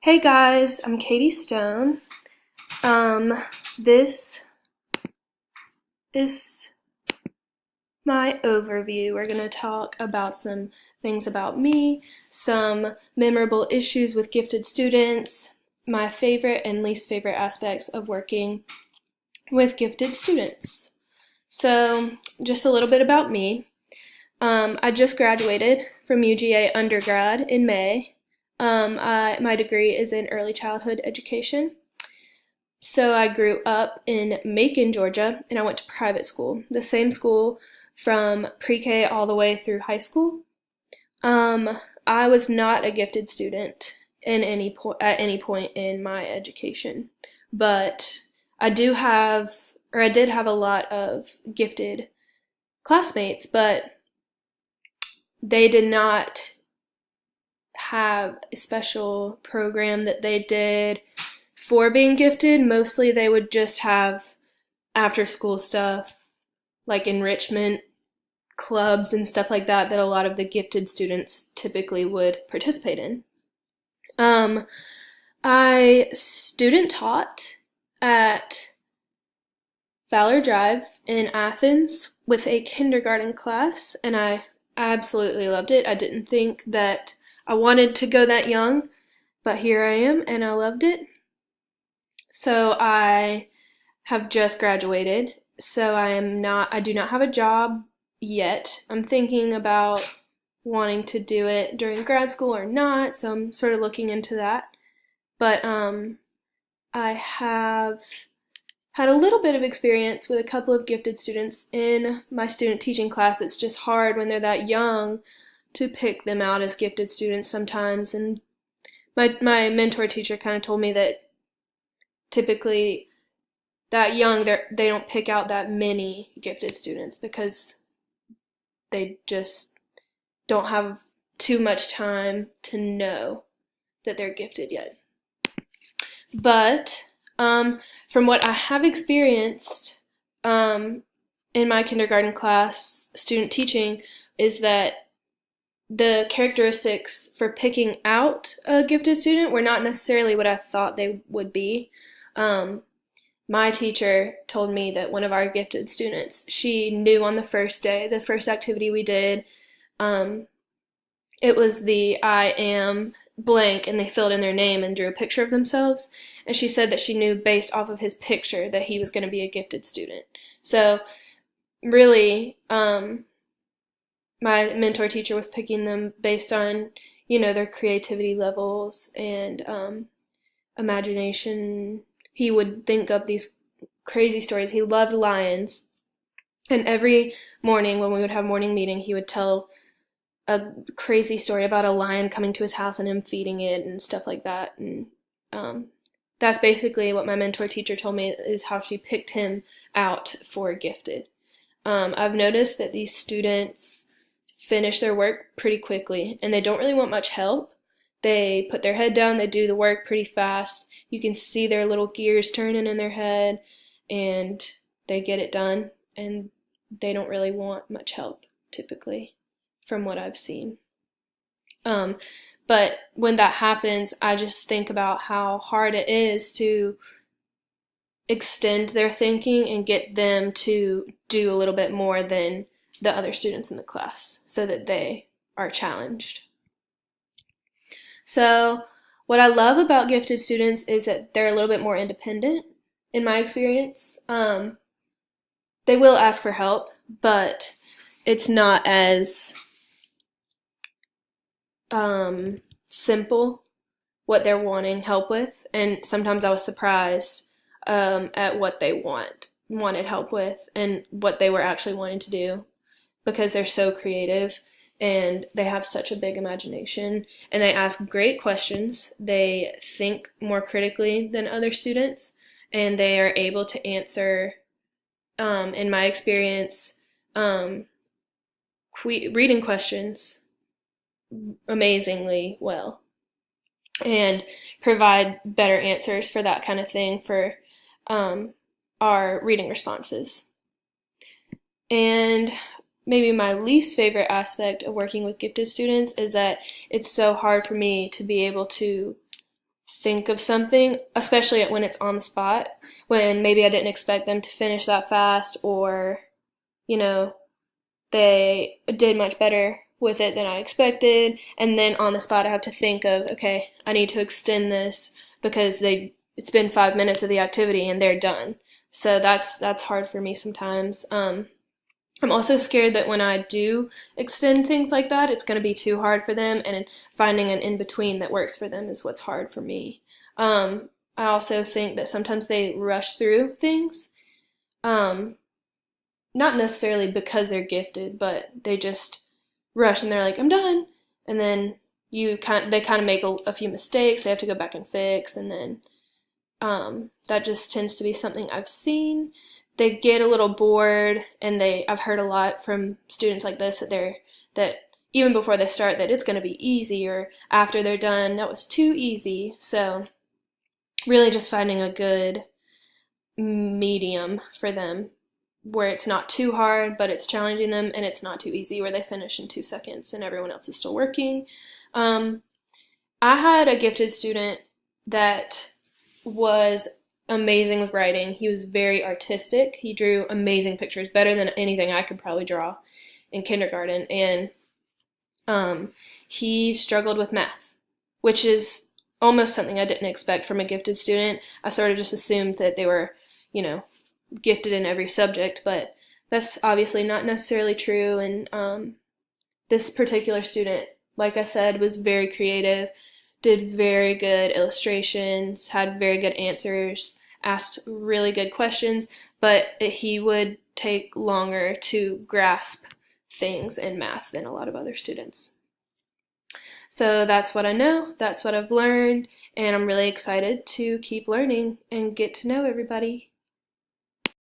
Hey guys, I'm Katie Stone. This is my overview. We're going to talk about some things about me, some memorable issues with gifted students, my favorite and least favorite aspects of working with gifted students. So, just a little bit about me. I just graduated from UGA undergrad in May. My degree is in early childhood education. So I grew up in Macon, Georgia, and I went to private school, the same school from pre-K all the way through high school. I was not a gifted student at any point in my education, but I did have a lot of gifted classmates, but they did not have a special program that they did for being gifted. Mostly they would just have after school stuff like enrichment clubs and stuff like that a lot of the gifted students typically would participate in. I student taught at Valor Drive in Athens with a kindergarten class, and I absolutely loved it. I didn't think that I wanted to go that young, but here I am and I loved it. So I have just graduated, so I do not have a job yet. I'm thinking about wanting to do it during grad school or not, so I'm sort of looking into that. But I have had a little bit of experience with a couple of gifted students in my student teaching class. It's just hard when they're that young to pick them out as gifted students sometimes. And my mentor teacher kind of told me that typically that young they don't pick out that many gifted students because they just don't have too much time to know that they're gifted yet. But from what I have experienced in my kindergarten class student teaching is that the characteristics for picking out a gifted student were not necessarily what I thought they would be. My teacher told me that one of our gifted students, she knew on the first day, the first activity we did, it was the I am blank, and they filled in their name and drew a picture of themselves. And she said that she knew based off of his picture that he was going to be a gifted student. So really, my mentor teacher was picking them based on, their creativity levels and imagination. He would think of these crazy stories. He loved lions. And every morning when we would have morning meeting, he would tell a crazy story about a lion coming to his house and him feeding it and stuff like that. And that's basically what my mentor teacher told me is how she picked him out for gifted. I've noticed that these students finish their work pretty quickly and they don't really want much help. They put their head down, they do the work pretty fast. You can see their little gears turning in their head and they get it done, and they don't really want much help typically from what I've seen. But when that happens, I just think about how hard it is to extend their thinking and get them to do a little bit more than the other students in the class so that they are challenged. So what I love about gifted students is that they're a little bit more independent in my experience. They will ask for help, but it's not as simple what they're wanting help with, and sometimes I was surprised at what they wanted help with and what they were actually wanting to do, because they're so creative and they have such a big imagination and they ask great questions. They think more critically than other students and they are able to answer, in my experience, reading questions amazingly well and provide better answers for that kind of thing for our reading responses. And maybe my least favorite aspect of working with gifted students is that it's so hard for me to be able to think of something, especially when it's on the spot, when maybe I didn't expect them to finish that fast, or, you know, they did much better with it than I expected. And then on the spot, I have to think of, okay, I need to extend this because it's been 5 minutes of the activity and they're done. So that's hard for me sometimes. I'm also scared that when I do extend things like that, it's going to be too hard for them, and finding an in between that works for them is what's hard for me. I also think that sometimes they rush through things, um, not necessarily because they're gifted, but they just rush and they're like, "I'm done," and then they kind of make a few mistakes. They have to go back and fix, and then that just tends to be something I've seen. They get a little bored, and I've heard a lot from students like this that even before they start that it's going to be easy, or after they're done that was too easy. So really just finding a good medium for them where it's not too hard but it's challenging them, and it's not too easy where they finish in 2 seconds and everyone else is still working. I had a gifted student that was amazing with writing. He was very artistic. He drew amazing pictures, better than anything I could probably draw in kindergarten. And he struggled with math, which is almost something I didn't expect from a gifted student. I sort of just assumed that they were, gifted in every subject, but that's obviously not necessarily true. And this particular student, like I said, was very creative, did very good illustrations, had very good answers, asked really good questions, but he would take longer to grasp things in math than a lot of other students. So that's what I know, that's what I've learned, and I'm really excited to keep learning and get to know everybody.